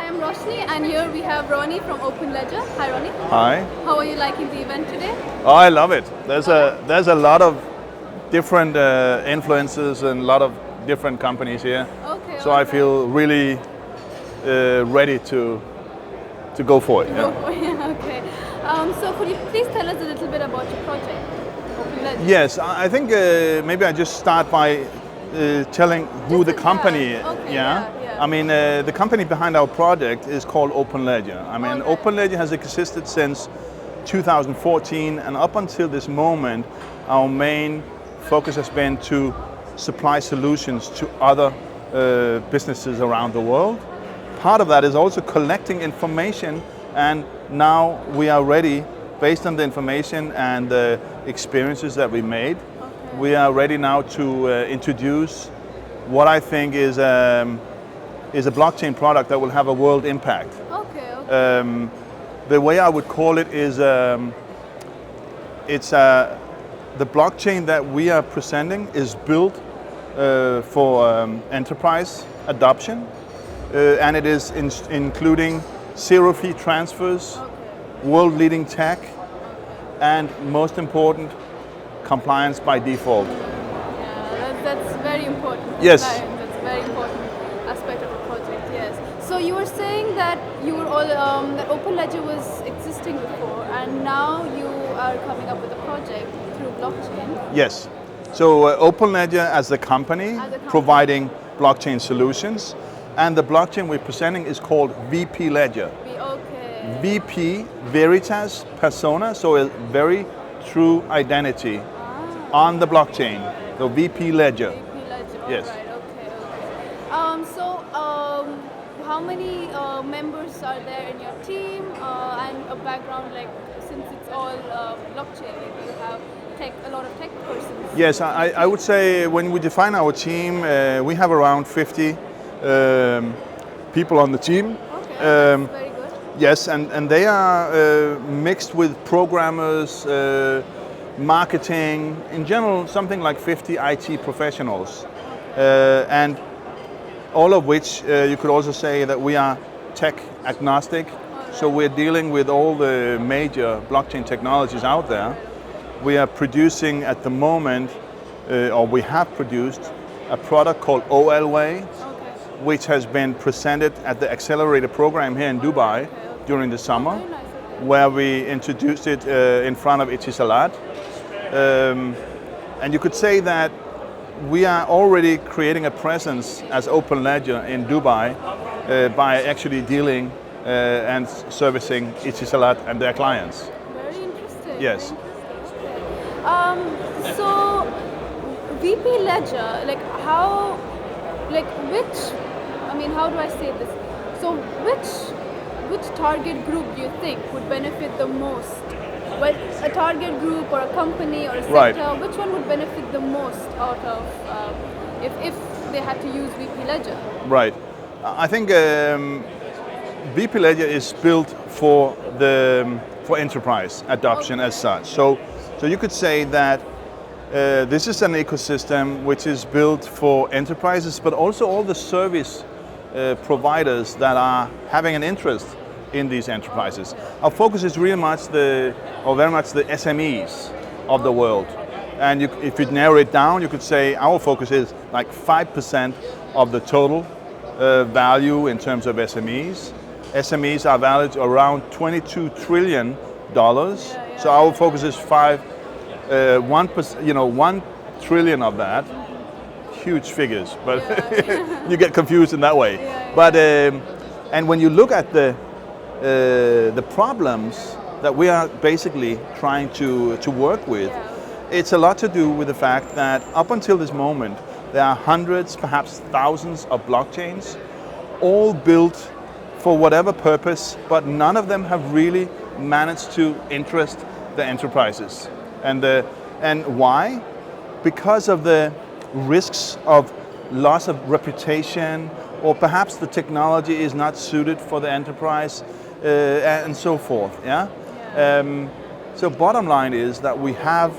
Hi, I'm Roshni, and here we have Ronny from openledger. Hi, Ronny. Hi. How are you liking the event today? Oh, I love it. There's a lot of different influences and a lot of different companies here. Okay. So I feel really ready to go for it. Go for it. Okay. So could you please tell us a little bit about your project, openledger? Yes, I think maybe I just start by telling who the company is. Okay, yeah. I mean, the company behind our project is called openledger. I mean, openledger has existed since 2014, and up until this moment, our main focus has been to supply solutions to other businesses around the world. Part of that is also collecting information, and now we are ready, based on the information and the experiences that we made, we are ready now to introduce what I think is a blockchain product that will have a world impact. Okay. The way I would call it is it's the blockchain that we are presenting is built for enterprise adoption, and it is including zero-fee transfers, world-leading tech, and most important, compliance by default. Yeah, that's very important. Yes. That's a very important aspect of the project. Yes. So you were saying that you were all that openledger was existing before, and now you are coming up with a project through blockchain. Yes. So openledger as a company providing blockchain solutions, and the blockchain we're presenting is called VP Ledger. Okay. VP, Veritas Persona, so a very true identity on the blockchain. So VP Ledger. VP Ledger. Yes. Right. Okay. So how many members are there in your team, and a background, like, since it's all blockchain, do you have a lot of tech persons? Yes, I would say when we define our team, we have around 50 people on the team. Okay, that's very good. Yes, and they are mixed with programmers, marketing, in general something like 50 IT professionals, and all of which you could also say that we are tech agnostic. So we're dealing with all the major blockchain technologies out there. We are producing at the moment, or we have produced, a product called OLWay, which has been presented at the Accelerator program here in Dubai during the summer, where we introduced it in front of Etisalat. And you could say that we are already creating a presence as openledger in Dubai by actually dealing and servicing Etisalat and their clients. Very interesting. Yes. So VP Ledger, like how, like which, I mean, how do I say this? So which target group do you think would benefit the most? Well, a target group or a company or a sector, Right. Which one would benefit the most out of if they had to use VP Ledger? Right. I think VP Ledger is built for enterprise adoption as such. So you could say that this is an ecosystem which is built for enterprises, but also all the service providers that are having an interest in these enterprises. Our focus is very much the SMEs of the world. And if you narrow it down, you could say our focus is like 5% of the total value in terms of SMEs. SMEs are valued around $22 trillion. So our focus is 1%, 1 trillion of that. Huge figures, but you get confused in that way. But and when you look at the problems that we are basically trying to work with, it's a lot to do with the fact that up until this moment, there are hundreds, perhaps thousands of blockchains, all built for whatever purpose, but none of them have really managed to interest the enterprises. And why? Because of the risks of loss of reputation, or perhaps the technology is not suited for the enterprise, and so forth. So bottom line is that we have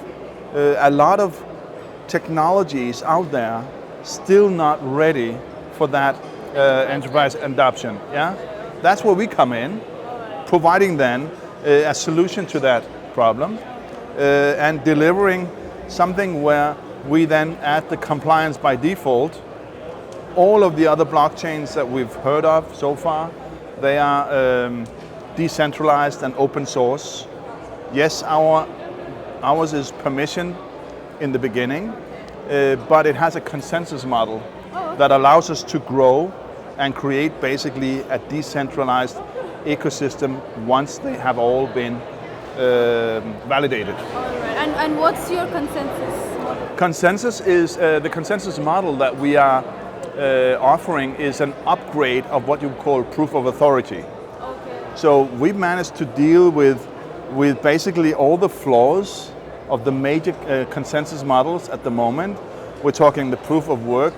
a lot of technologies out there still not ready for that enterprise adoption. That's where we come in, providing then a solution to that problem and delivering something where we then add the compliance by default. All of the other blockchains that we've heard of so far, they are decentralized and open source. Yes, ours is permission in the beginning, but it has a consensus model that allows us to grow and create basically a decentralized ecosystem once they have all been validated. All right. And what's your consensus model? Consensus is the consensus model that we are offering is an upgrade of what you call proof of authority. Okay. So we've managed to deal with basically all the flaws of the major consensus models at the moment. We're talking the proof of work,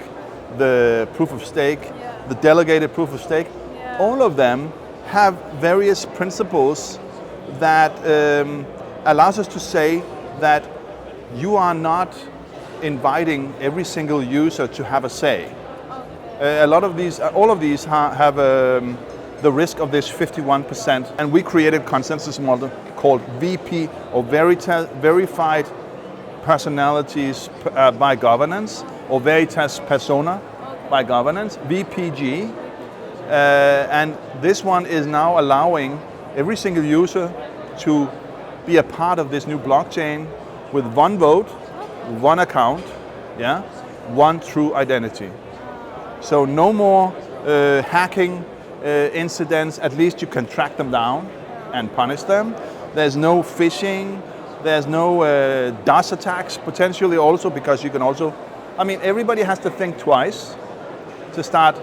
the proof of stake, the delegated proof of stake. All of them have various principles that allows us to say that you are not inviting every single user to have a say. A lot of these, all of these have the risk of this 51%, and we created a consensus model called VP, or Verified Personalities by Governance, or Veritas Persona by Governance, VPG. And this one is now allowing every single user to be a part of this new blockchain with one vote, one account, one true identity. So no more hacking incidents. At least you can track them down and punish them. There's no phishing. There's no DOS attacks potentially also, because you can also, I mean, everybody has to think twice to start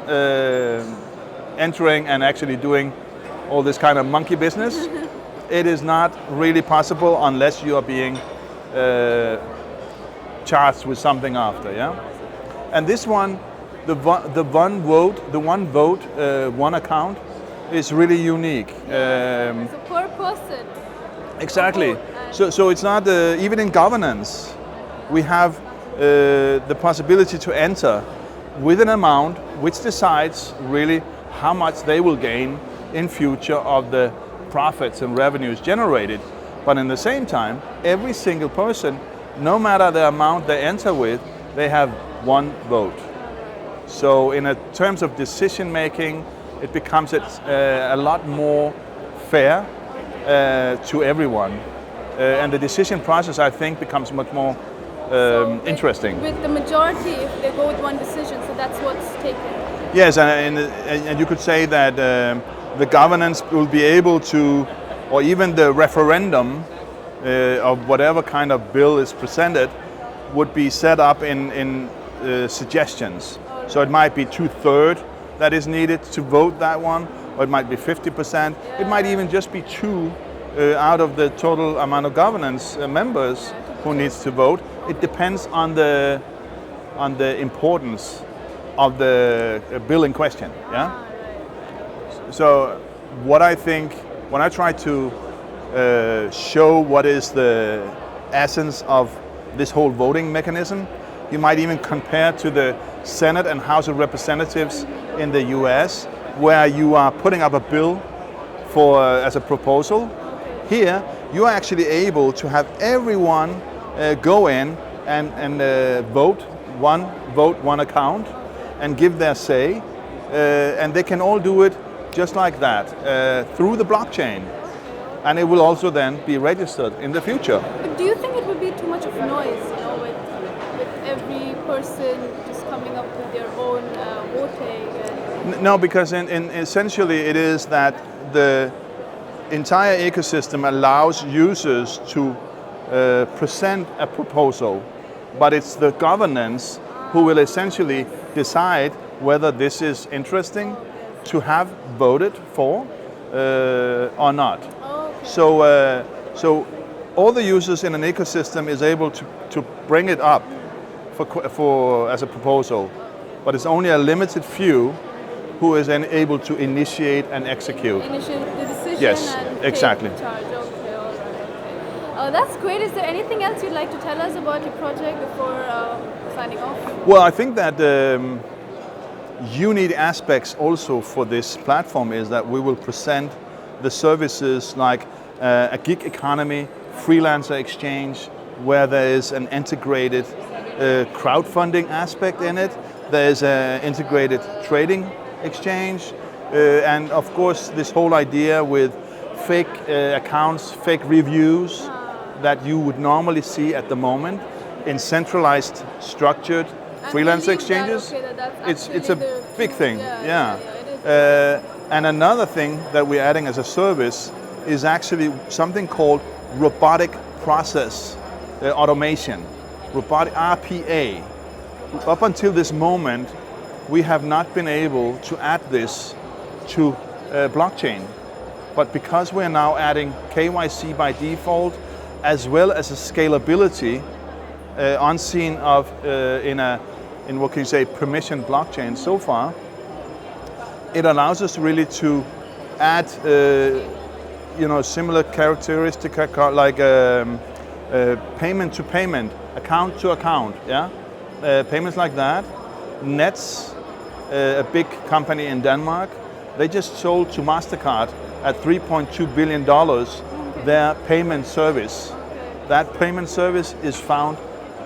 entering and actually doing all this kind of monkey business. It is not really possible unless you are being charged with something after, And this one, the one vote, one account, is really unique. So per person. Exactly. So it's not even in governance. We have the possibility to enter with an amount which decides really how much they will gain in future of the profits and revenues generated. But in the same time, every single person, no matter the amount they enter with, they have one vote. So in terms of decision making, it becomes a lot more fair to everyone. And the decision process, I think, becomes much more interesting. With the majority, if they go with one decision, so that's what's taken. Yes, and you could say that the governance will be able to, or even the referendum of whatever kind of bill is presented, would be set up in suggestions. So it might be 2/3 that is needed to vote that one, or it might be 50%. It might even just be 2 out of the total amount of governance members who needs to vote. It depends on the importance of the bill in question. So what I think, when I try to show what is the essence of this whole voting mechanism, you might even compare to the Senate and House of Representatives in the US, where you are putting up a bill for as a proposal. Here, you are actually able to have everyone go in and vote, one account, and give their say, and they can all do it just like that through the blockchain, and it will also then be registered in the future. But do you think it would be too much of noise, with every person just coming up with their own voting? No, because in essentially it is that the entire ecosystem allows users to present a proposal, but it's the governance who will essentially decide whether this is interesting to have voted for or not. So all the users in an ecosystem is able to bring it up for as a proposal, but it's only a limited few who is then able to initiate and execute. Initiate the decision. Yes, and exactly. take charge. Okay, all right. Okay. That's great. Is there anything else you'd like to tell us about your project before signing off? Well, I think that unique aspects also for this platform is that we will present the services like a gig economy, freelancer exchange, where there is an integrated crowdfunding aspect in it. There is an integrated trading exchange, and of course this whole idea with fake accounts, fake reviews that you would normally see at the moment in centralized, structured freelance exchanges. It's a big thing, yeah. And another thing that we're adding as a service is actually something called robotic process automation, robotic RPA. Up until this moment, we have not been able to add this to blockchain. But because we're now adding KYC by default, as well as a scalability unseen of in what can you say, permission blockchain so far, it allows us really to add similar characteristic like payment to payment, account to account, yeah, payments like that. Nets, a big company in Denmark, they just sold to MasterCard at $3.2 billion their payment service. That payment service is found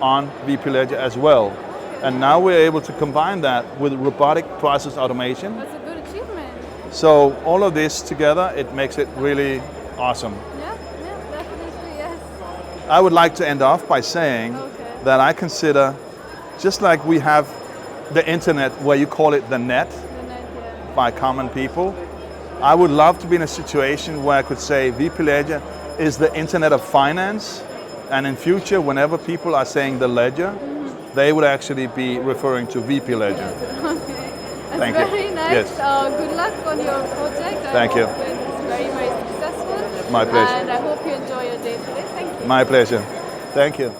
on VP Ledger as well. And now we're able to combine that with robotic process automation. That's a good achievement. So all of this together, it makes it really awesome. Yeah, definitely, yes. I would like to end off by saying that I consider, just like we have the internet where you call it the net, by common people, I would love to be in a situation where I could say VP Ledger is the internet of finance, and in future, whenever people are saying the ledger, they would actually be referring to VP Ledger. Okay. That's Thank you. very nice. Yes. Good luck on your project. Thank you. It's very, very successful. My pleasure. And I hope you enjoy your day today. Thank you. My pleasure. Thank you.